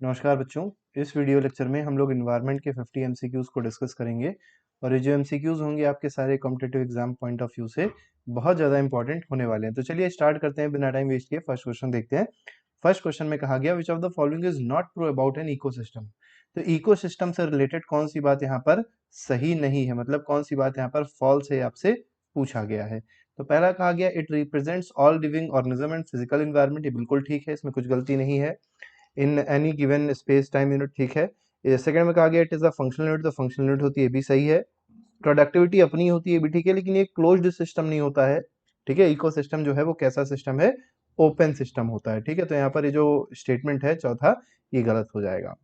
नमस्कार बच्चों। इस वीडियो लेक्चर में हम लोग इन्वायरमेंट के 50 एमसीक्यूज़ को डिस्कस करेंगे और ये जो एमसीक्यूज़ होंगे आपके सारे competitive exam point of view से बहुत ज़्यादा इंपॉर्टेंट होने वाले हैं। तो चलिए स्टार्ट करते हैं बिना टाइम वेस्ट किए। फर्स्ट क्वेश्चन देखते हैं। फर्स्ट क्वेश्चन में कहा गया which of the following is not true about an ecosystem. तो इकोसिस्टम से रिलेटेड कौन सी बात यहाँ पर सही नहीं है, मतलब कौन सी बात यहाँ पर फॉल्स है, आपसे पूछा गया है। तो पहला कहा गया it represents all living organism and physical environment, ये बिल्कुल ठीक है, इसमें कुछ गलती नहीं है। In any given space time unit, ठीक है। सेकंड में कहा गया it is a functional unit, तो फंक्शनल यूनिट होती है, ये भी सही है। प्रोडक्टिविटी अपनी होती है, भी ठीक है, लेकिन ये क्लोज्ड सिस्टम नहीं होता है, ठीक है। इकोसिस्टम जो है वो कैसा सिस्टम है, ओपन सिस्टम होता है, ठीक है। तो यहाँ पर ये जो स्टेटमेंट है चौथा, ये गलत हो जाएगा।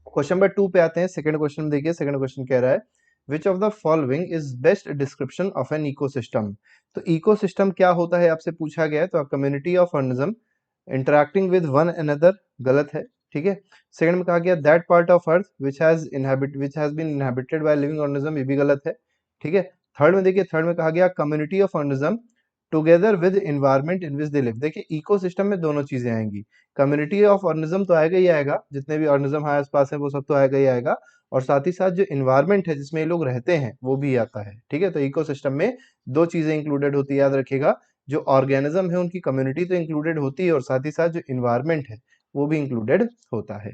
क्वेश्चन नंबर 2 पे आते हैं। सेकंड क्वेश्चन में देखिए, सेकंड क्वेश्चन कह रहा है which of the following is best description of an ecosystem. तो इकोसिस्टम क्या होता है आपसे पूछा गया है। तो community of organism interacting with one another, गलत है, ठीक है। सेकंड में कहा गया that part of earth which has been inhabited by living organism, ये भी गलत है, ठीक है। थर्ड में देखिए, थर्ड में कहा गया community of organism together with environment in which they live. देखिए इकोसिस्टम में दोनों चीजें आएंगी, कम्युनिटी ऑफ ऑर्गेनिज्म तो आएगा ही आएगा, जितने भी ऑर्गेनिज्म है आसपास है वो सब तो आएगा ही आएगा, और साथ ही साथ जो इन्वायरमेंट है जिसमें ये लोग रहते हैं वो भी आता है, ठीक है। तो इकोसिस्टम में दो चीजें इंक्लूडेड होती है, याद रखिएगा। जो ऑर्गेनिज्म है उनकी कम्युनिटी तो इंक्लूडेड होती है, और साथ ही साथ जो इन्वायरमेंट है वो भी इंक्लूडेड होता है।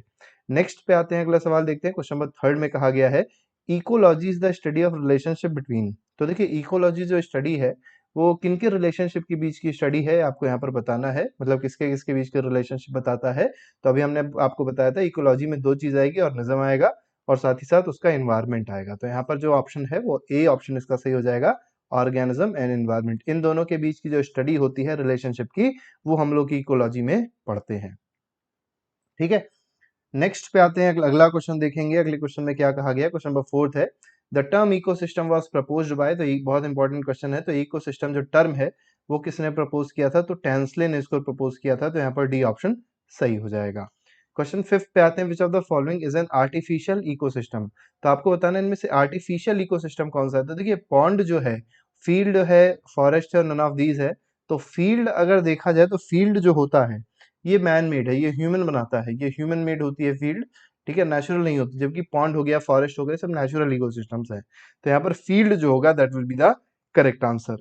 नेक्स्ट पे आते हैं, अगला सवाल देखते हैं। क्वेश्चन नंबर थर्ड में कहा गया है ecology is the study of relationship between. तो देखिए इकोलॉजी जो स्टडी है वो किनके रिलेशनशिप के बीच की स्टडी है, आपको यहाँ पर बताना है, मतलब किसके किसके बीच के रिलेशनशिप बताता है। तो अभी हमने आपको बताया था इकोलॉजी में दो चीज आएगी, ऑर्गेनिज्म आएगा और साथ ही साथ उसका एनवायरनमेंट आएगा। तो यहाँ पर जो ऑप्शन है वो ए ऑप्शन इसका सही हो जाएगा, ऑर्गेनिज्म एंड एनवायरनमेंट। इन दोनों के बीच की जो स्टडी होती है रिलेशनशिप की, वो हम लोग की इकोलॉजी में पढ़ते हैं, ठीक है। नेक्स्ट पे आते हैं, अगला क्वेश्चन देखेंगे। अगले क्वेश्चन में क्या कहा गया, क्वेश्चन नंबर फोर्थ है the term ecosystem was proposed by. तो ये बहुत इंपॉर्टेंट क्वेश्चन है। तो इकोसिस्टम जो टर्म है वो किसने प्रपोज किया था, तो टेंसले ने इसको प्रपोज किया था। तो यहाँ पर डी ऑप्शन सही हो जाएगा। क्वेश्चन फिफ्थ पे आते हैं विच of the following is an artificial ecosystem. तो आपको बताना है इनमें से आर्टिफिशियल इकोसिस्टम कौन सा है। तो देखिए पॉन्ड जो है, फील्ड है, फॉरेस्ट है, नन ऑफ दीज है। तो फील्ड अगर देखा जाए तो फील्ड जो होता है ये मैन मेड है, ये ह्यूमन बनाता है, ये ह्यूमन मेड होती है फील्ड, ठीक है, नेचुरल नहीं होती। जबकि पॉन्ड हो गया, फॉरेस्ट हो गए, सब नेचुरल इकोसिस्टम्स है। तो यहाँ पर फील्ड जो होगा that will be the correct answer.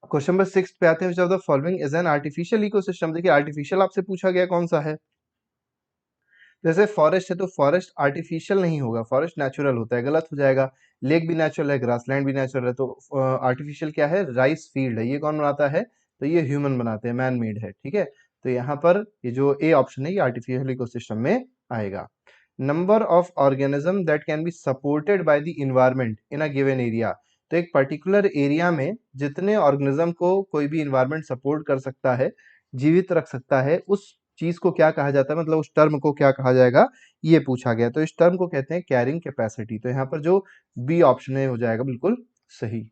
Question number 6 पे आते हैं विच of the following is an artificial ecosystem. देखिए आर्टिफिशियल आपसे पूछा गया कौन सा है। जैसे फॉरेस्ट है तो फॉरेस्ट आर्टिफिशियल नहीं होगा, फॉरेस्ट नेचुरल होता है, गलत हो जाएगा। लेक भी नेचुरल है, ग्रासलैंड भी नेचुरल है। तो आर्टिफिशियल क्या है, राइस फील्ड है, ये कौन बनाता है, तो ये ह्यूमन बनाते हैं, मैन मेड है, ठीक है। तो यहाँ पर ये जो ए ऑप्शन है ये आर्टिफिशियल इकोसिस्टम में आएगा। Number of organism that can be supported by the environment in a given area. तो एक पर्टिकुलर एरिया में जितने ऑर्गेनिज्म को कोई भी इन्वायरमेंट सपोर्ट कर सकता है, जीवित रख सकता है, उस चीज को क्या कहा जाता है, मतलब उस टर्म को क्या कहा जाएगा, ये पूछा गया। तो इस टर्म को कहते हैं कैरिंग कैपेसिटी। तो यहाँ पर जो बी ऑप्शन है हो जाएगा बिल्कुल सही।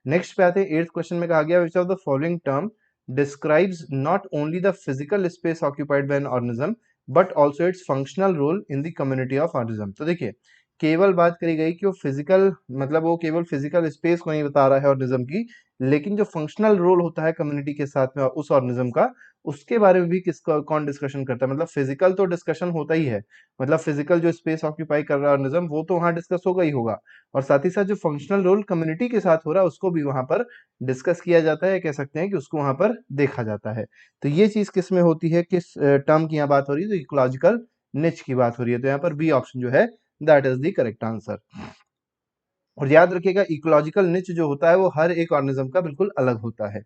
नेक्स्ट पे आते हैं, एट्थ क्वेश्चन में कहा गया which of the following term describes not only the physical space occupied by an organism but also its functional role in the community of organism. तो देखिए केवल बात करी गई कि वो फिजिकल, मतलब वो केवल फिजिकल स्पेस को नहीं बता रहा है ऑर्गेनिज्म की, लेकिन जो फंक्शनल रोल होता है कम्युनिटी के साथ में उस ऑर्गेनिज्म का, उसके बारे में भी किसका कौन डिस्कशन करता है। मतलब फिजिकल तो डिस्कशन होता ही है, मतलब फिजिकल जो स्पेस ऑक्यूपाई कर रहा है ऑर्गेनिज्म वो तो वहां डिस्कस होगा ही होगा, और साथ ही साथ जो फंक्शनल रोल कम्युनिटी के साथ हो रहा है उसको भी वहां पर डिस्कस किया जाता है, कह सकते हैं कि उसको वहां पर देखा जाता है। तो ये चीज किस में होती है, किस टर्म की यहाँ बात हो रही है, तो इकोलॉजिकल निच की बात हो रही है। तो यहाँ पर बी ऑप्शन जो है that is the correct answer. और याद रखिएगा इकोलॉजिकल निच जो होता है वो हर एक ऑर्गेनिज्म का बिल्कुल अलग होता है।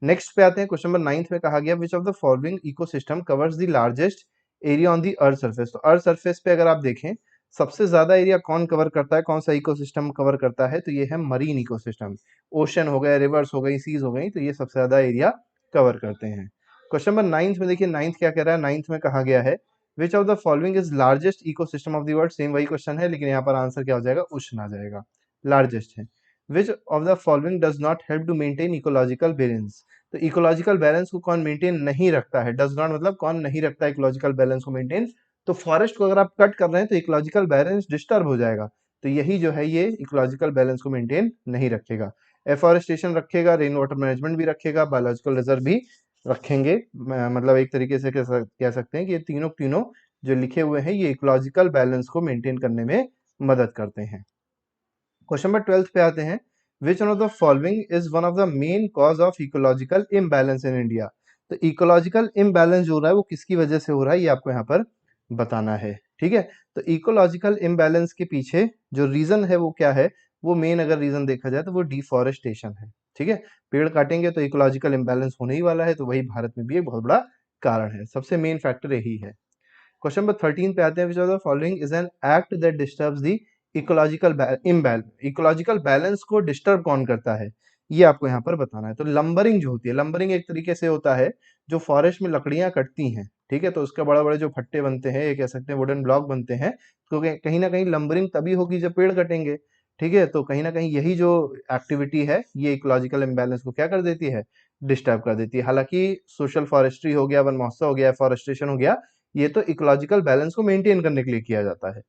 नेक्स्ट पे आते हैं, क्वेश्चन नंबर 9 में कहा गया which of the following ecosystem covers the largest area on the earth surface. तो अर्थ सरफेस पे अगर आप देखें सबसे ज्यादा एरिया कौन कवर करता है, कौन सा इकोसिस्टम कवर करता है, तो ये है मरीन इकोसिस्टम। ओशन हो गए, रिवर्स हो गई, सीज हो गई, तो ये सबसे ज्यादा एरिया कवर करते हैं। क्वेश्चन नंबर 9 में देखिए, 9 क्या कह रहा है, 9 में कहा गया है which of the following is largest ecosystem of the world. Same वही क्वेश्चन है, लेकिन यहाँ पर आंसर क्या हो जाएगा, उष्ण आ जाएगा, लार्जेस्ट है। Which of the following does not help to maintain ecological balance. तो इकोलॉजिकल बैलेंस को कौन मेंटेन नहीं रखता है, डज नॉट मतलब कौन नहीं रखता है इकोलॉजिकल बैलेंस को मेंटेन। तो फॉरेस्ट को अगर आप कट कर रहे हैं तो इकोलॉजिकल बैलेंस डिस्टर्ब हो जाएगा। तो यही जो है ये इकोलॉजिकल बैलेंस को मेंटेन नहीं रखेगा। एफॉरेस्टेशन रखेगा, रेन वाटर मैनेजमेंट भी रखेगा, बायोलॉजिकल रिजर्व भी रखेंगे। मतलब एक तरीके से कह सकते हैं कि ये तीनों तीनों जो लिखे हुए हैं ये इकोलॉजिकल बैलेंस को मेंटेन करने में मदद करते हैं। क्वेश्चन नंबर 12 पे आते हैं। Which one of the following is one of the main cause of ecological imbalance in India. तो इकोलॉजिकल इम्बैलेंस जो हो रहा है वो किसकी वजह से हो रहा है ये आपको यहाँ पर बताना है। ठीक है, तो इकोलॉजिकल इम्बैलेंस के पीछे जो रीजन है वो क्या है, वो मेन अगर रीजन देखा जाए तो वो डिफॉरेस्टेशन है। ठीक है, पेड़ काटेंगे तो इकोलॉजिकल इम्बैलेंस होने ही वाला है, तो वही भारत में भी एक बहुत बड़ा कारण है, सबसे मेन फैक्टर यही है। क्वेश्चन नंबर 13 पे आते हैं। विच of the following is an act that disturbs the ecological balance को डिस्टर्ब कौन करता है, ये आपको यहाँ पर बताना है। तो लंबरिंग जो होती है, लंबरिंग एक तरीके से होता है जो फॉरेस्ट में लकड़ियां कटती हैं, ठीक है, तो उसके बड़े बड़े जो फट्टे बनते हैं, ये कह सकते हैं वुडन ब्लॉक बनते हैं, तो कहीं ना कहीं लंबरिंग तभी होगी जब पेड़ कटेंगे। ठीक है, तो कहीं ना कहीं यही जो एक्टिविटी है ये इकोलॉजिकल इम्बैलेंस को क्या कर देती है, डिस्टर्ब कर देती है। हालांकि सोशल फॉरेस्ट्री हो गया, वन महोत्सव हो गया, फॉरेस्टेशन हो गया, ये तो इकोलॉजिकल बैलेंस को मेंटेन करने के लिए किया जाता है।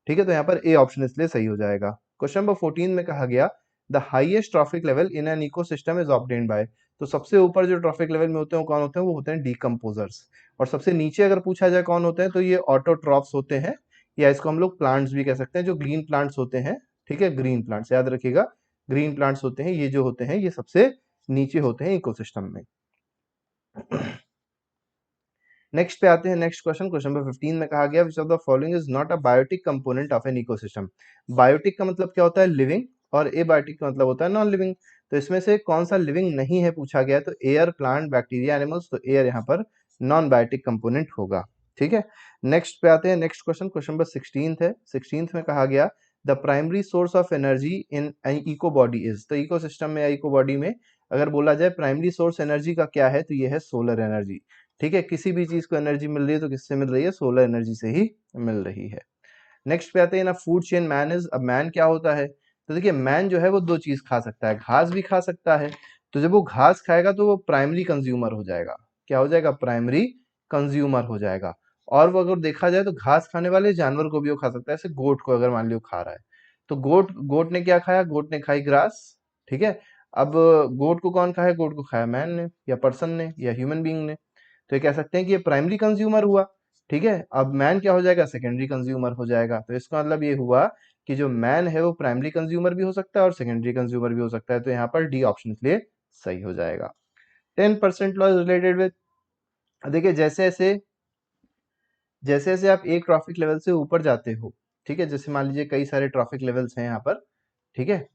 ठीक है, तो यहाँ पर ए ऑप्शन इसलिए सही हो जाएगा। क्वेश्चन नंबर 14 में कहा गया the highest trophic level in an ecosystem is obtained by. तो सबसे ऊपर जो ट्रॉफिक लेवल में होते हैं वो कौन होते हैं, वो होते हैं डीकम्पोजर्स। और सबसे नीचे अगर पूछा जाए कौन होते हैं, तो ये ऑटोट्रॉफ्स होते हैं, या इसको हम लोग प्लांट्स भी कह सकते हैं, जो ग्रीन प्लांट्स होते हैं। ठीक है, ग्रीन प्लांट्स याद रखिएगा, ग्रीन प्लांट्स होते हैं, ये जो होते हैं ये सबसे नीचे होते हैं इकोसिस्टम में। नेक्स्ट पे आते हैं, नेक्स्ट क्वेश्चन, क्वेश्चन नंबर 15 में कहा गया which of the following is not a biotic component of an ecosystem. Biotic का मतलब क्या होता है, लिविंग, और एबायोटिक का मतलब होता है नॉन लिविंग। तो इसमें से कौन सा लिविंग नहीं है पूछा गया है, तो एयर, प्लांट, बैक्टीरिया, एनिमल्स, तो एयर यहाँ पर नॉन बायोटिक कंपोनेंट होगा। ठीक है, नेक्स्ट पे आते हैं, नेक्स्ट क्वेश्चन, क्वेश्चन नंबर 16 है। 16 में कहा गया the primary source of energy in eco body is. तो इको सिस्टम में या इको बॉडी में अगर बोला जाए प्राइमरी सोर्स एनर्जी का क्या है, तो ये है सोलर एनर्जी। ठीक है, किसी भी चीज को एनर्जी मिल रही है तो किससे मिल रही है, सोलर एनर्जी से ही मिल रही है। नेक्स्ट पे आते हैं ना, फूड चेन मैन इज। अब मैन क्या होता है, तो देखिए मैन जो है वो दो चीज खा सकता है, घास भी खा सकता है। तो जब वो घास खाएगा तो वो प्राइमरी कंज्यूमर हो जाएगा। क्या हो जाएगा, प्राइमरी कंज्यूमर हो जाएगा। और वो अगर देखा जाए तो घास खाने वाले जानवर को भी वो खा सकता है, जैसे गोट को अगर मान लियो खा रहा है, तो गोट गोट ने क्या खाया, गोट ने खाई ग्रास। ठीक है, अब गोट को कौन खाया, गोट को खाया मैन ने, या पर्सन ने, या ह्यूमन बीइंग ने। तो ये कह सकते हैं कि ये प्राइमरी कंज्यूमर हुआ। ठीक है, अब मैन क्या हो जाएगा, सेकेंडरी कंज्यूमर हो जाएगा। तो इसका मतलब ये हुआ कि जो मैन है वो प्राइमरी कंज्यूमर भी हो सकता है और सेकेंडरी कंज्यूमर भी हो सकता है। तो यहाँ पर डी ऑप्शन इसलिए सही हो जाएगा। 10% लॉस रिलेटेड विद, देखिए जैसे जैसे आप एक ट्रॉफिक लेवल से ऊपर जाते हो, ठीक है, जैसे मान लीजिए कई सारे ट्रॉफिक लेवल्स हैं यहाँ पर। ठीक है,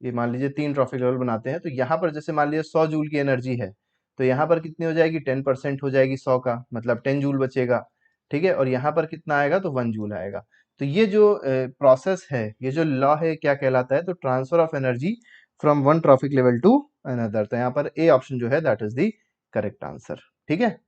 ये मान लीजिए 3 ट्रॉफिक लेवल बनाते हैं, तो यहाँ पर जैसे मान लीजिए 100 जूल की एनर्जी है, तो यहाँ पर कितनी हो जाएगी, 10% हो जाएगी 100 का, मतलब 10 जूल बचेगा। ठीक है, और यहाँ पर कितना आएगा, तो 1 जूल आएगा। तो ये जो प्रोसेस है, ये जो लॉ है, क्या कहलाता है, तो transfer of energy from one trophic level to another. तो यहाँ पर ए ऑप्शन जो है that is the correct answer. ठीक है,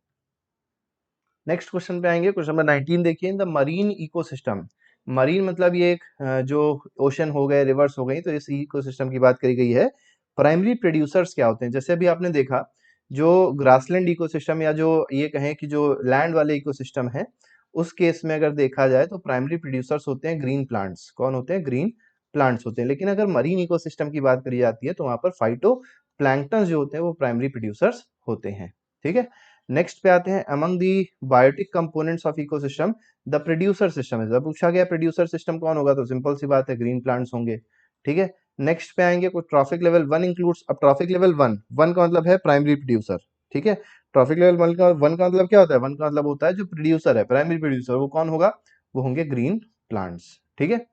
नेक्स्ट क्वेश्चन पे आएंगे, क्वेश्चन नंबर 19 देखिए। In the marine ecosystem, marine मतलब ये एक जो ओशन हो गए, रिवर्स हो गई, तो इस इकोसिस्टम की बात करी गई है। प्राइमरी प्रोड्यूसर्स क्या होते हैं, जैसे अभी आपने देखा जो ग्रासलैंड इकोसिस्टम, या जो ये कहें कि जो लैंड वाले इकोसिस्टम है, उस केस में अगर देखा जाए तो प्राइमरी प्रोड्यूसर्स होते हैं ग्रीन प्लांट्स। कौन होते हैं, ग्रीन प्लांट्स होते हैं। लेकिन अगर मरीन इकोसिस्टम की बात करी जाती है तो वहां पर फाइटो प्लैंक्टन जो होते हैं वो प्राइमरी प्रोड्यूसर्स होते हैं। ठीक है, नेक्स्ट पे आते हैं, among the biotic components of ecosystem the producer system है। जब पूछा गया प्रोड्यूसर सिस्टम कौन होगा, तो सिंपल सी बात है ग्रीन प्लांट्स होंगे। ठीक है, नेक्स्ट पे आएंगे, कुछ ट्रॉफिक लेवल 1 इंक्लूड्स। अब ट्रॉफिक लेवल 1 का मतलब है प्राइमरी प्रोड्यूसर। ठीक है, ट्रॉफिक लेवल 1 का मतलब क्या होता है, 1 का मतलब होता है जो प्रोड्यूसर है, प्राइमरी प्रोड्यूसर, वो कौन होगा, वो होंगे ग्रीन प्लांट्स। ठीक है,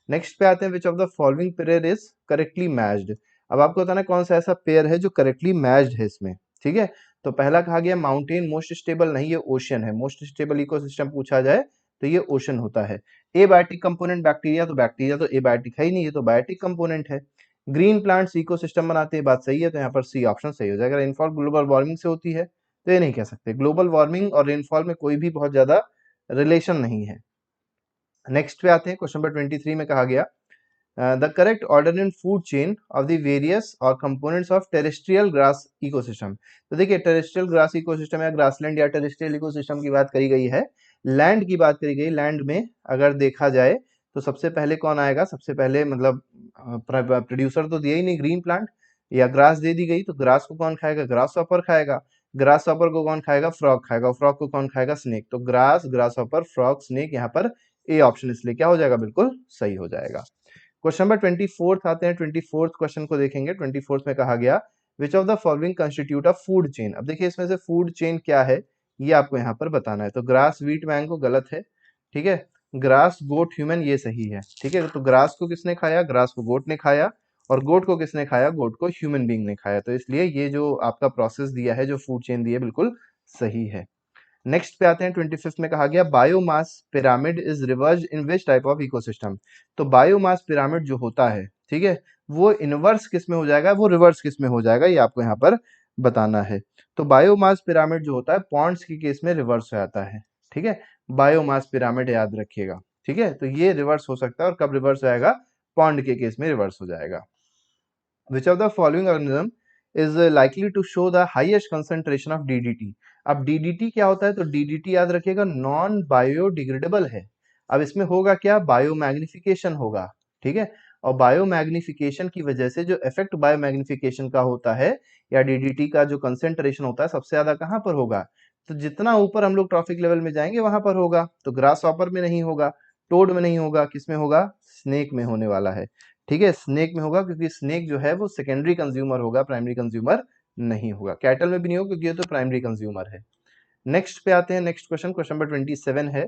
नेक्स्ट पे आते हैं, विच of the following pair is correctly matched. अब आपको बताना है कौन सा ऐसा पेयर है जो करेक्टली मैच्ड है इसमें। ठीक है, तो पहला कहा गया माउंटेन, मोस्ट स्टेबल नहीं, ये ओशन है। मोस्ट स्टेबल इकोसिस्टम पूछा जाए तो ये ओशन होता है। एबायोटिक कंपोनेंट बैक्टीरिया, तो बैक्टीरिया तो एबायोटिक है ही नहीं, ये तो बायोटिक कंपोनेंट है। ग्रीन प्लांट्स इकोसिस्टम बनाते हैं, बात सही है, तो यहाँ पर सी ऑप्शन सही हो जाएगा। रेनफॉल ग्लोबल वार्मिंग से होती है, तो ये नहीं कह सकते, ग्लोबल वार्मिंग और रेनफॉल में कोई भी बहुत ज्यादा रिलेशन नहीं है। नेक्स्ट पे आते हैं, क्वेश्चन नंबर 23 में कहा गया the correct order in food chain of the various और components of terrestrial grass ecosystem. तो देखिए टेरेस्ट्रियल ग्रास इकोसिस्टम या ग्रासलैंड या टेरेस्ट्रियल इकोसिस्टम की बात करी गई है, लैंड की बात करी गई। लैंड में अगर देखा जाए तो सबसे पहले कौन आएगा, सबसे पहले मतलब प्रोड्यूसर तो दिया ही नहीं, ग्रीन प्लांट, या ग्रास दे दी गई तो ग्रास को कौन खाएगा, ग्रास हॉपर खाएगा। ग्रास हॉपर को कौन खाएगा, फ्रॉग खाएगा। फ्रॉग को कौन खाएगा, स्नेक। तो grass, grass hopper, frog, snake, यहाँ पर ए ऑप्शन इसलिए क्या हो जाएगा, बिल्कुल सही हो जाएगा। क्वेश्चन नंबर 24 आते हैं। 24 क्वेश्चन को देखेंगे। 24 में कहा गया which of the following constitute a food chain. अब देखिए इसमें से फूड चेन क्या है ये आपको यहाँ पर बताना है। तो ग्रास, व्हीट, मैंगो गलत है, ठीक है। ग्रास, गोट, ह्यूमन ये सही है, ठीक है। तो ग्रास को किसने खाया, ग्रास को गोट ने खाया, और गोट को किसने खाया, गोट को ह्यूमन बीइंग ने खाया। तो इसलिए ये जो आपका प्रोसेस दिया है, जो फूड चेन दी है, बिल्कुल सही है। नेक्स्ट पे आते हैं। 25 में कहा गया biomass pyramid is reverse in which type of ecosystem. तो बायोमास पिरामिड जो होता है, ठीक है, वो इनवर्स किस में हो जाएगा, वो रिवर्स किस में हो जाएगा, ये आपको यहाँ पर बताना है। तो बायोमास पिरामिड जो होता है पॉन्ड्स के केस में रिवर्स हो जाता है, ठीक है। बायोमास पिरामिड याद रखिएगा, ठीक है। तो ये रिवर्स हो सकता है, और कब रिवर्स हो जाएगा, पॉन्ड के केस में रिवर्स हो जाएगा। Which of the following organism is likely to show the highest concentration of DDT? अब DDT क्या होता है, तो DDT याद रखिएगा नॉन बायोडिग्रेडेबल है। अब इसमें होगा क्या, बायोमैग्निफिकेशन होगा, ठीक है। और बायोमैग्निफिकेशन की वजह से जो इफेक्ट बायोमैग्निफिकेशन का होता है, या DDT का जो कंसेंट्रेशन होता है, सबसे ज्यादा कहाँ पर होगा, तो जितना ऊपर हम लोग ट्रॉफिक लेवल में जाएंगे वहां पर होगा। तो ग्रास हॉपर में नहीं होगा, टोड में नहीं होगा, किस में होगा, स्नेक में होने वाला है, ठीक है। स्नेक में होगा, क्योंकि स्नेक जो है वो सेकेंडरी कंज्यूमर होगा, प्राइमरी कंज्यूमर नहीं होगा। कैटल में भी नहीं होगा, क्योंकि ये तो प्राइमरी कंज्यूमर है। नेक्स्ट पे आते हैं। नेक्स्ट क्वेश्चन, क्वेश्चन नंबर 27 है।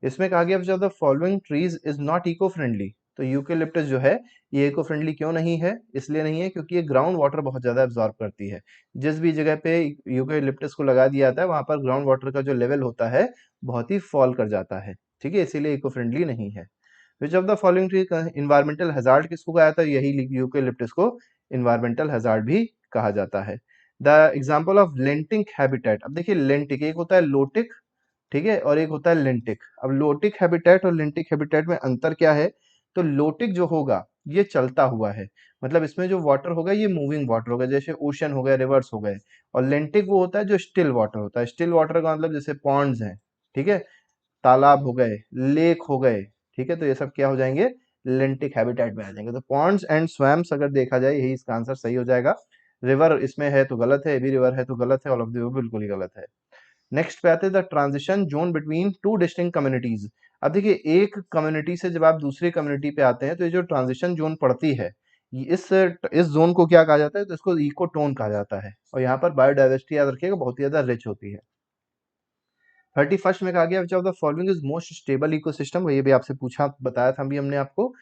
इसमें कहा गया which of the following trees is not eco friendly. तो यूकेलिप्टस जो है ये इको फ्रेंडली क्यों नहीं है, इसलिए नहीं है क्योंकि ये ग्राउंड वाटर बहुत ज्यादा एब्जॉर्ब करती है। जिस भी जगह पे यूकेलिप्टस को लगा दिया जाता है वहां पर ग्राउंड वाटर का जो लेवल होता है बहुत ही फॉल कर जाता है, ठीक है, इसीलिए इको फ्रेंडली नहीं है। Which of the following tree environmental hazard किसको कहा जाता है, यही यूकेलिप्टस को इन्वायरमेंटल हैजार्ड भी कहा जाता है। The example of लेंटिक habitat. अब देखिए लेंटिक, एक होता है लोटिक, ठीक है, और एक होता है लेंटिक। अब लोटिक हैबिटेट और लेंटिक हैबिटेट में अंतर क्या है, तो लोटिक जो होगा ये चलता हुआ है, मतलब इसमें जो वाटर होगा ये मूविंग वाटर होगा, जैसे ओशन हो गए, रिवर्स हो गए। और लेंटिक वो होता है जो स्टिल वाटर होता है। स्टिल वाटर का मतलब जैसे पॉन्ड्स हैं, ठीक है, तालाब हो गए, लेक हो गए, ठीक है। तो ये सब क्या हो जाएंगे, लेंटिक हैबिटेट में आ जाएंगे। तो पॉन्ड्स एंड स्वैम्स अगर देखा जाए यही इसका आंसर सही हो जाएगा। रिवर इसमें है तो गलत है, ये भी रिवर है तो गलत है, ऑल ऑफ द बिल्कुल ही गलत है। नेक्स्ट पे आते हैं the transition zone between two distinct communities. अब देखिए एक कम्युनिटी से जब आप दूसरी कम्युनिटी पे आते हैं तो ये जो ट्रांजिशन जोन पड़ती है, इस जोन को क्या कहा जाता है, तो इसको इकोटोन कहा जाता है। और यहाँ पर बायोडाइवर्सिटी याद रखिएगा बहुत ही ज्यादा रिच होती है। 31 में कहा गया which of the following is most stable ecosystem. ये भी आपसे पूछा बताया था अभी हमने आपको।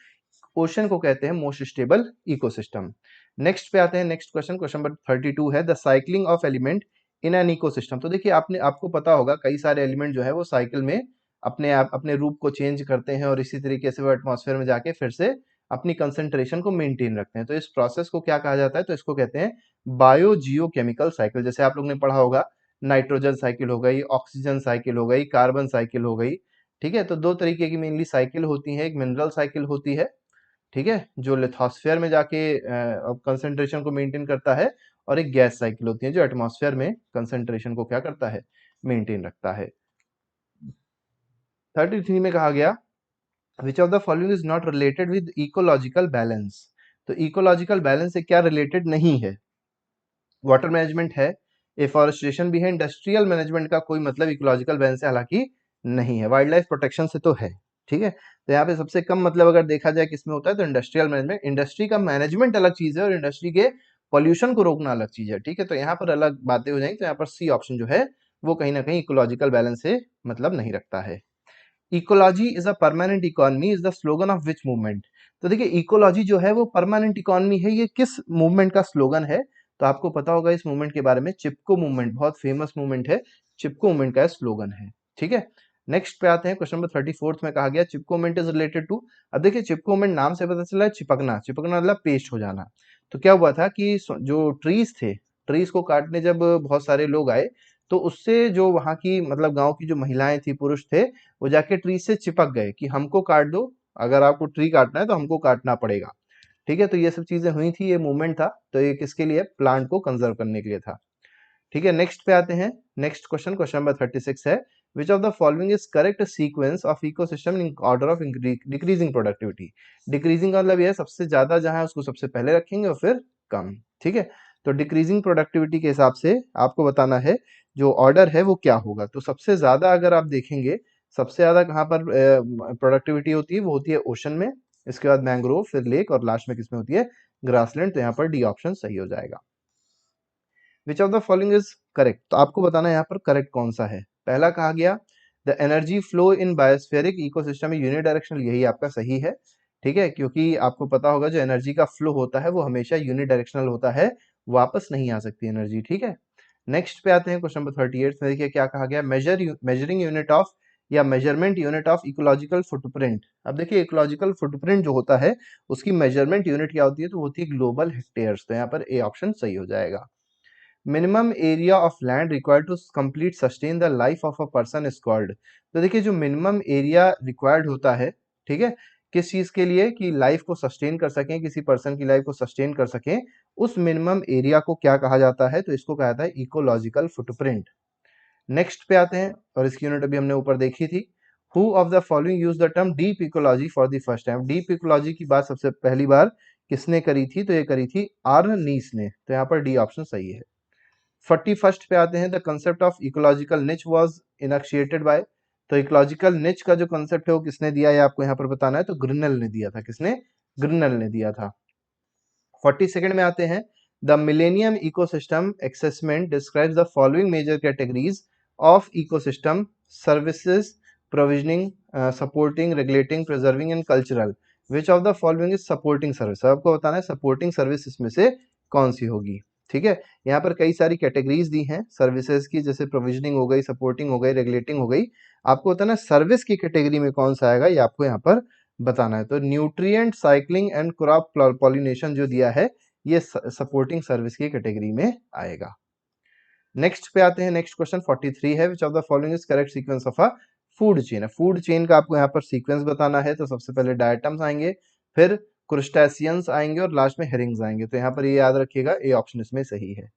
ओशन को कहते हैं मोस्ट स्टेबल इकोसिस्टम। नेक्स्ट पे आते हैं। नेक्स्ट क्वेश्चन, क्वेश्चन नंबर 32 है the cycling of element in an ecosystem. तो देखिए आपको पता होगा कई सारे एलिमेंट जो है वो साइकिल में अपने आप अपने रूप को चेंज करते हैं, और इसी तरीके से वो एटमॉस्फेयर में जाके फिर से अपनी कंसंट्रेशन को मेंटेन रखते हैं। तो इस प्रोसेस को क्या कहा जाता है, तो इसको कहते हैं बायो जियोकेमिकल साइकिल। जैसे आप लोग ने पढ़ा होगा नाइट्रोजन साइकिल हो गई, ऑक्सीजन साइकिल हो गई, कार्बन साइकिल हो गई, ठीक है। तो दो तरीके की मेनली साइकिल होती है, एक मिनरल साइकिल होती है, ठीक है, जो लिथोस्फेयर में जाके कंसंट्रेशन को मेंटेन करता है, और एक गैस साइकिल होती है जो एटमॉस्फेयर में कंसंट्रेशन को क्या करता है, मेंटेन रखता है। 33 में कहा गया which of the following is not related with ecological balance. तो इकोलॉजिकल बैलेंस से क्या रिलेटेड नहीं है, वाटर मैनेजमेंट है, एफॉरेस्टेशन भी है, इंडस्ट्रियल मैनेजमेंट का कोई मतलब इकोलॉजिकल बैलेंस से हालांकि नहीं है, वाइल्ड लाइफ प्रोटेक्शन से तो है, ठीक है। तो यहाँ पे सबसे कम मतलब अगर देखा जाए किसमें होता है, तो इंडस्ट्रियल मैनेजमेंट। इंडस्ट्री का मैनेजमेंट अलग चीज है और इंडस्ट्री के पॉल्यूशन को रोकना अलग चीज है, ठीक है। तो यहाँ पर अलग बातें हो जाएंगी। तो यहाँ पर सी ऑप्शन जो है वो कहीं ना कहीं इकोलॉजिकल बैलेंस से मतलब नहीं रखता है। Ecology is a permanent economy is the slogan of which movement. तो देखिए इकोलॉजी जो है वो परमानेंट इकोनॉमी है, ये किस मूवमेंट का स्लोगन है, तो आपको पता होगा इस मूवमेंट के बारे में। चिपको मूवमेंट बहुत फेमस मूवमेंट है, चिपको मूवमेंट का स्लोगन है, ठीक है। नेक्स्ट पे आते हैं। क्वेश्चन नंबर 34 में कहा गया चिपको मूवमेंट इज रिलेटेड टू। अब देखिए चिपको मूवमेंट नाम से पता चला है चिपकना, चिपकना मतलब पेस्ट हो जाना। तो क्या हुआ था कि जो ट्रीज थे, ट्रीज को काटने जब बहुत सारे लोग आए, तो उससे जो वहां की मतलब गांव की जो महिलाएं थी, पुरुष थे, वो जाके ट्री से चिपक गए कि हमको काट दो, अगर आपको ट्री काटना है तो हमको काटना पड़ेगा, ठीक है। तो ये सब चीजें हुई थी, ये मूवमेंट था, तो ये किसके लिए, प्लांट को कंजर्व करने के लिए था, ठीक है। नेक्स्ट पे आते हैं। नेक्स्ट क्वेश्चन, क्वेश्चन नंबर 36 है which of the following is correct sequence of ecosystem in order of decreasing productivity. Decreasing का मतलब ये है सबसे ज्यादा जहां है उसको सबसे पहले रखेंगे और फिर कम। ठीक है, तो डिक्रीजिंग प्रोडक्टिविटी के हिसाब से आपको बताना है जो ऑर्डर है वो क्या होगा। तो सबसे ज़्यादा अगर आप देखेंगे, सबसे ज़्यादा कहाँ पर प्रोडक्टिविटी होती है, वो होती है ओशन में, इसके बाद मैंग्रोव, फिर लेक और लास्ट में किसमें होती है, ग्रासलैंड। तो यहाँ पर डी ऑप्शन सही हो जाएगा। विच of the following is correct, तो आपको बताना है यहाँ पर करेक्ट कौन सा है। पहला कहा गया the energy flow in biospheric ecosystem unidirectional, यही आपका सही है। ठीक है, क्योंकि आपको पता होगा जो एनर्जी का फ्लो होता है वो हमेशा यूनिडायरेक्शनल होता है, वापस नहीं आ सकती एनर्जी। ठीक है, नेक्स्ट पे आते हैं क्वेश्चन नंबर 38 में। देखिए क्या कहा गया, मेजरिंग यूनिट ऑफ या measurement unit of ecological footprint. अब देखिए इकोलॉजिकल फुटप्रिंट जो होता है उसकी मेजरमेंट यूनिट क्या होती है, तो वो होती है ग्लोबल हेक्टेयर्स। तो यहाँ पर ए ऑप्शन सही हो जाएगा। Minimum area of land required to complete sustain the life of a person is called. तो देखिए जो मिनिमम एरिया रिक्वायर्ड होता है, ठीक है, किस चीज के लिए, कि लाइफ को सस्टेन कर सकें, किसी पर्सन की लाइफ को सस्टेन कर सकें, उस मिनिमम एरिया को क्या कहा जाता है, तो इसको कहा जाता है इकोलॉजिकल फुटप्रिंट। नेक्स्ट पे आते हैं, और इसकी यूनिट अभी हमने ऊपर देखी थी। Who of the following use the term deep ecology for the first time. Deep ecology की बात सबसे पहली बार किसने करी थी, तो ये करी थी आर्न नीस ने। तो यहाँ पर डी ऑप्शन सही है। 41st पे आते हैं, द कंसेप्ट ऑफ इकोलॉजिकल निच वाज इनिशिएटेड बाय। तो इकोलॉजिकल निच का जो कंसेप्ट है वो किसने दिया है, आपको यहाँ पर बताना है। तो ग्रिनल ने दिया था। किसने, ग्रिनल ने दिया था। 42nd में आते हैं, the millennium ecosystem assessment describes the following major categories of ecosystem services provisioning supporting regulating preserving and cultural. Which of the following is supporting service. आपको बताना है सपोर्टिंग सर्विस इसमें से कौन सी होगी। ठीक है, यहाँ पर कई सारी कैटेगरीज दी हैं सर्विसेज की, जैसे प्रोविजनिंग हो गई, सपोर्टिंग हो गई, रेगुलेटिंग हो गई। आपको बताना है सर्विस की कैटेगरी में कौन सा आएगा, ये आपको यहाँ पर बताना है। तो nutrient cycling and crop pollination जो दिया है ये सपोर्टिंग सर्विस की कैटेगरी में आएगा। नेक्स्ट पे आते हैं, नेक्स्ट क्वेश्चन 43 है, which of the following is correct sequence of a food chain. Food chain का आपको यहाँ पर सीक्वेंस बताना है। तो सबसे पहले डायटम्स आएंगे, फिर क्रुस्टेशियंस आएंगे और लास्ट में हेरिंग्स आएंगे। तो यहाँ पर ये याद रखिएगा, ए ऑप्शन इसमें सही है।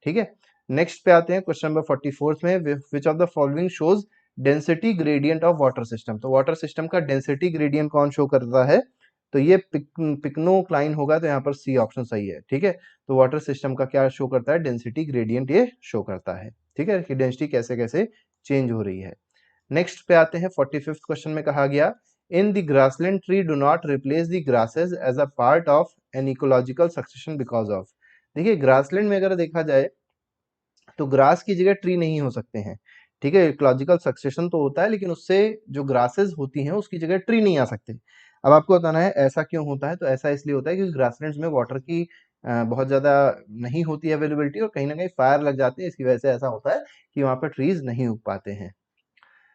ठीक है, नेक्स्ट पे आते हैं क्वेश्चन नंबर 44 में, विच of the following shows density gradient of water system. तो वाटर सिस्टम का डेंसिटी ग्रेडियंट कौन शो करता है, तो ये पिक्नोक्लाइन होगा। तो यहाँ पर सी ऑप्शन सही है। ठीक है, तो वाटर सिस्टम का क्या शो करता है, डेंसिटी ग्रेडियंट ये शो करता है। ठीक है, कि डेंसिटी कैसे कैसे चेंज हो रही है। नेक्स्ट पे आते हैं, 45th क्वेश्चन में कहा गया, in the grassland tree do not replace the grasses as a part of an ecological succession because of. देखिए ग्रासलैंड में अगर देखा जाए तो ग्रास की जगह ट्री नहीं हो सकते हैं। ठीक है, इकोलॉजिकल सक्सेशन तो होता है, लेकिन उससे जो ग्रासेस होती हैं उसकी जगह ट्री नहीं आ सकते। अब आपको बताना है ऐसा क्यों होता है, तो ऐसा इसलिए होता है क्योंकि ग्रासलैंड्स में वाटर की बहुत ज़्यादा नहीं होती है अवेलेबिलिटी, और कहीं ना कहीं फायर लग जाते हैं, इसकी वजह से ऐसा होता है कि वहाँ पर ट्रीज नहीं उग पाते हैं।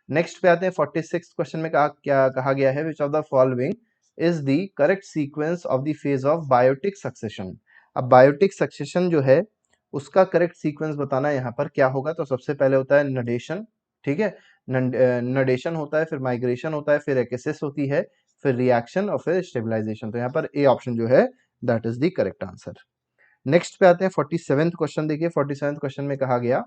नेक्स्ट पे आते हैं, 46 क्वेश्चन में क्या कहा गया है, which of the following is the correct sequence of the phase of biotic succession. अब बायोटिक सक्सेशन जो है उसका करेक्ट सीक्वेंस बताना है यहाँ पर क्या होगा। तो सबसे पहले होता है नडेशन। ठीक है, नडेशन होता है, फिर माइग्रेशन होता है, फिर एक्सेस होती है, फिर रिएक्शन और फिर स्टेबलाइजेशन। तो यहाँ पर ए ऑप्शन जो है that is the correct answer. Next पे आते हैं 47th क्वेश्चन। देखिए 47th क्वेश्चन में कहा गया,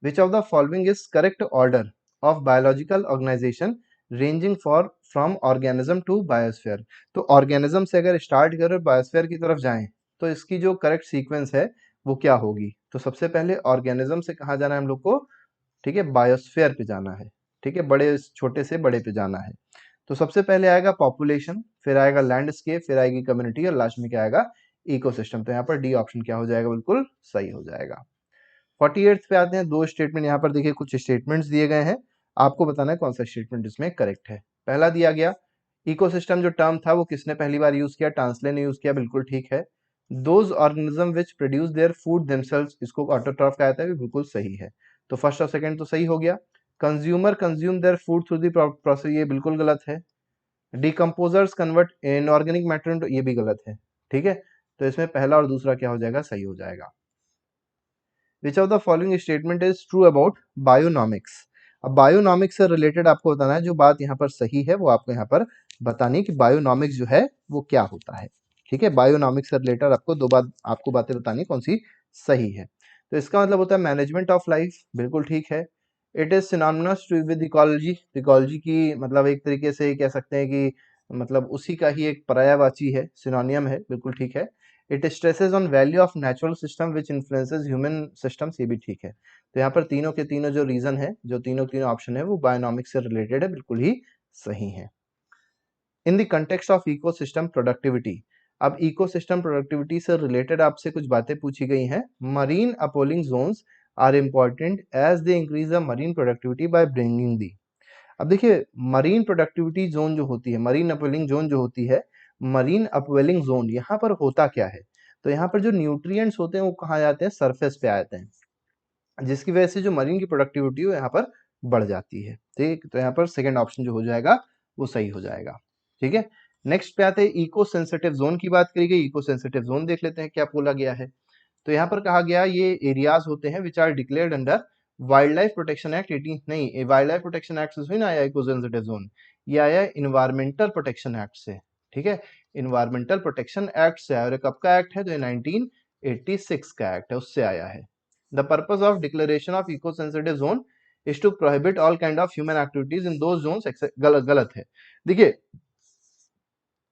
which of the following is correct order of biological organization ranging from organism to biosphere। तो organism से अगर स्टार्ट करें बायोस्फीयर की तरफ जाएं तो इसकी जो करेक्ट सीक्वेंस है वो क्या होगी। तो सबसे पहले ऑर्गेनिज्म से कहाँ जाना है हम लोग को, ठीक है, बायोस्फीयर पे जाना है। ठीक है, बड़े छोटे से बड़े पे जाना है। तो सबसे पहले आएगा पॉपुलेशन, फिर आएगा लैंडस्केप, फिर आएगी कम्युनिटी और लास्ट में क्या आएगा, इकोसिस्टम। तो यहाँ पर डी ऑप्शन क्या हो जाएगा, बिल्कुल सही हो जाएगा। 48th पे आते हैं, दो स्टेटमेंट यहाँ पर देखिए, कुछ स्टेटमेंट्स दिए गए हैं, आपको बताना है कौन सा स्टेटमेंट इसमें करेक्ट है। पहला दिया गया, इकोसिस्टम जो टर्म था वो किसने पहली बार यूज किया, टांसले ने यूज किया, बिल्कुल ठीक है। Those organism which produce their food themselves, इसको ऑटोट्रॉफ कहा जाता है, बिल्कुल सही है। तो फर्स्ट और सेकंड तो सही हो गया। Consumer consume their food through the process, ये बिल्कुल गलत है। Decomposers convert inorganic matter into, ये भी गलत है। ठीक है, तो इसमें पहला और दूसरा क्या हो जाएगा, सही हो जाएगा। विच of the following statement is true about bionomics. अब बायोनॉमिक्स से रिलेटेड आपको बताना है, जो बात यहाँ पर सही है वो आपको यहाँ पर बतानी है कि बायोनॉमिक्स जो है वो क्या होता है। ठीक है, बायोनॉमिक्स से रिलेटेड आपको दो बात आपको बातें बतानी कौन सी सही है। तो इसका मतलब होता है मैनेजमेंट ऑफ लाइफ, बिल्कुल ठीक है। It is synonymous with ecology, ecology की मतलब एक तरीके से कह सकते हैं कि मतलब उसी का ही एक पर्यायवाची है, सिनोनियम है, बिल्कुल ठीक है। It stresses on value of natural system which influences human systems, ये भी ठीक है। तो यहाँ पर तीनों के तीनों जो रीजन है, जो तीनों ऑप्शन है वो बायोनॉमिक्स से रिलेटेड है, बिल्कुल ही सही है। In the context of ecosystem productivity, अब इकोसिस्टम प्रोडक्टिविटी से रिलेटेड आपसे कुछ बातें पूछी गई हैं। Marine upwelling zones are important as they increase the marine productivity by bringing the. अब देखिए, मरीन प्रोडक्टिविटी जोन जो होती है, मरीन अपवेलिंग जोन जो होती है, मरीन अपवेलिंग जोन यहाँ पर होता क्या है? तो यहाँ पर जो न्यूट्रिएंट्स होते हैं वो कहाँ जाते हैं? सरफेस पे आते हैं, जिसकी वजह से जो मरीन की प्रोडक्टिविटी है यहाँ पर बढ़ जाती है। ठीक, तो यहाँ पर सेकंड ऑप्शन जो हो जाएगा वो सही हो जाएगा। ठीक है, नेक्स्ट पे आते हैं इको सेंसिटिव जोन की बात करी गई। इको सेंसिटिव जोन देख लेते हैं क्या बोला गया है। तो यहाँ पर कहा गया ये एरियाज होते हैं which are declared under wild life protection act 18, नहीं, वाइल्ड लाइफ प्रोटेक्शन एक्ट से ना आया इको सेंसिटिव जोन, ये आया इन्वायरमेंटल प्रोटेक्शन एक्ट से। ठीक है, इन्वायरमेंटल प्रोटेक्शन एक्ट से आया, और कब का एक्ट है? तो 1986 का एक्ट है, उससे आया है। The purpose of declaration of eco sensitive zone is to prohibit all kind of human activities in those zones. गलत है। देखिए,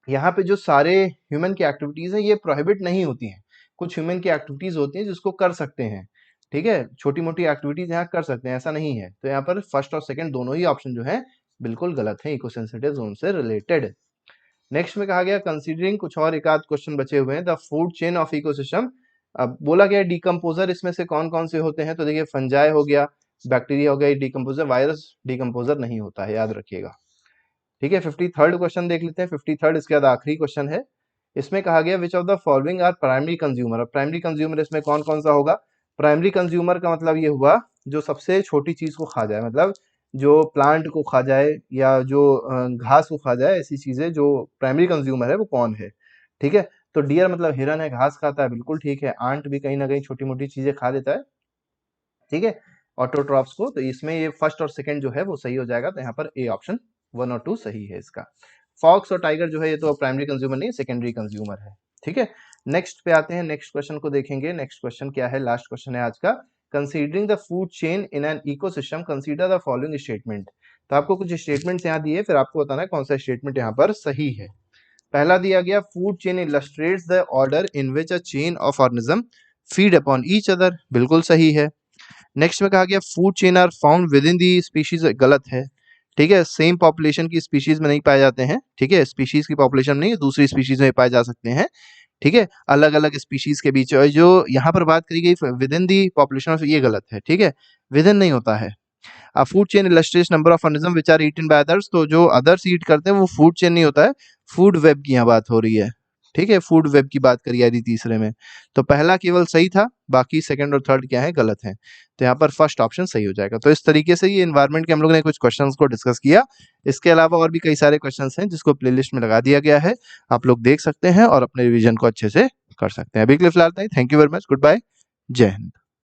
यहाँ पे जो सारे ह्यूमन की एक्टिविटीज हैं ये प्रोहिबिट नहीं होती हैं, कुछ ह्यूमन की एक्टिविटीज होती हैं जिसको कर सकते हैं। ठीक है, छोटी मोटी एक्टिविटीज यहाँ कर सकते हैं, ऐसा नहीं है। तो यहाँ पर फर्स्ट और सेकंड दोनों ही ऑप्शन जो है बिल्कुल गलत है इको सेंसिटिव जोन से रिलेटेड। नेक्स्ट में कहा गया कंसीडरिंग, कुछ और एक आध क्वेश्चन बचे हुए हैं, the food chain of ecosystem. अब बोला गया डिकम्पोजर इसमें से कौन कौन से होते हैं? तो देखिए, फंजाई हो गया, बैक्टीरिया हो गया डिकम्पोजर, वायरस डिकम्पोजर नहीं होता है, याद रखिएगा। ठीक है, 53rd क्वेश्चन देख लेते हैं। 53rd इसके बाद आखिरी क्वेश्चन है। इसमें कहा गया which of the following are primary consumer. अब प्राइमरी कंज्यूमर इसमें कौन कौन सा होगा? प्राइमरी कंज्यूमर का मतलब ये हुआ जो सबसे छोटी चीज को खा जाए, मतलब जो प्लांट को खा जाए या जो घास को खा जाए, ऐसी चीजें जो प्राइमरी कंज्यूमर है वो कौन है? ठीक है, तो डियर मतलब हिरन है, घास खाता है, बिल्कुल ठीक है। आंट भी कहीं ना कहीं छोटी मोटी चीजें खा देता है। ठीक है, ऑटोट्रॉप्स को, तो इसमें ये फर्स्ट और सेकंड जो है वो सही हो जाएगा। तो यहाँ पर ए ऑप्शन 1 और 2 सही है इसका। फॉक्स और टाइगर जो है ये तो प्राइमरी कंज्यूमर नहीं, सेकेंडरी कंज्यूमर है। ठीक है, नेक्स्ट पे आते हैं, नेक्स्ट क्वेश्चन को देखेंगे। नेक्स्ट क्वेश्चन क्या है? लास्ट क्वेश्चन है आज का। Considering the food chain in an ecosystem consider the following statement. तो आपको कुछ स्टेटमेंट्स यहाँ दिए, फिर आपको बताना है कौन सा स्टेटमेंट यहाँ पर सही है। पहला दिया गया, food chain illustrates the order in which a chain of organism feed upon each other, बिल्कुल सही है। नेक्स्ट में कहा गया food chain are found within the species, गलत है। ठीक है, सेम पॉपुलेशन की स्पीशीज में नहीं पाए जाते हैं। ठीक है, स्पीशीज की पॉपुलेशन नहीं, दूसरी स्पीशीज में पाए जा सकते हैं। ठीक है, अलग अलग स्पीशीज के बीच, और जो यहाँ पर बात करी गई with in the population of, ये गलत है। ठीक है, विद इन नहीं होता है। Food chain illustrates number of organism which are eaten by others, तो जो अदर्स ईट करते हैं वो फूड चेन नहीं होता है, फूड वेब की यहाँ बात हो रही है। ठीक है, फूड वेब की बात करी जा रही तीसरे में, तो पहला केवल सही था, बाकी सेकंड और थर्ड क्या है? गलत है। तो यहाँ पर फर्स्ट ऑप्शन सही हो जाएगा। तो इस तरीके से ये एनवायरनमेंट के हम लोग ने कुछ क्वेश्चंस को डिस्कस किया। इसके अलावा और भी कई सारे क्वेश्चंस हैं जिसको प्लेलिस्ट में लगा दिया गया है, आप लोग देख सकते हैं और अपने रिवीजन को अच्छे से कर सकते हैं। अभी के लिए फिलहाल thank you very much, good bye, जय हिंद।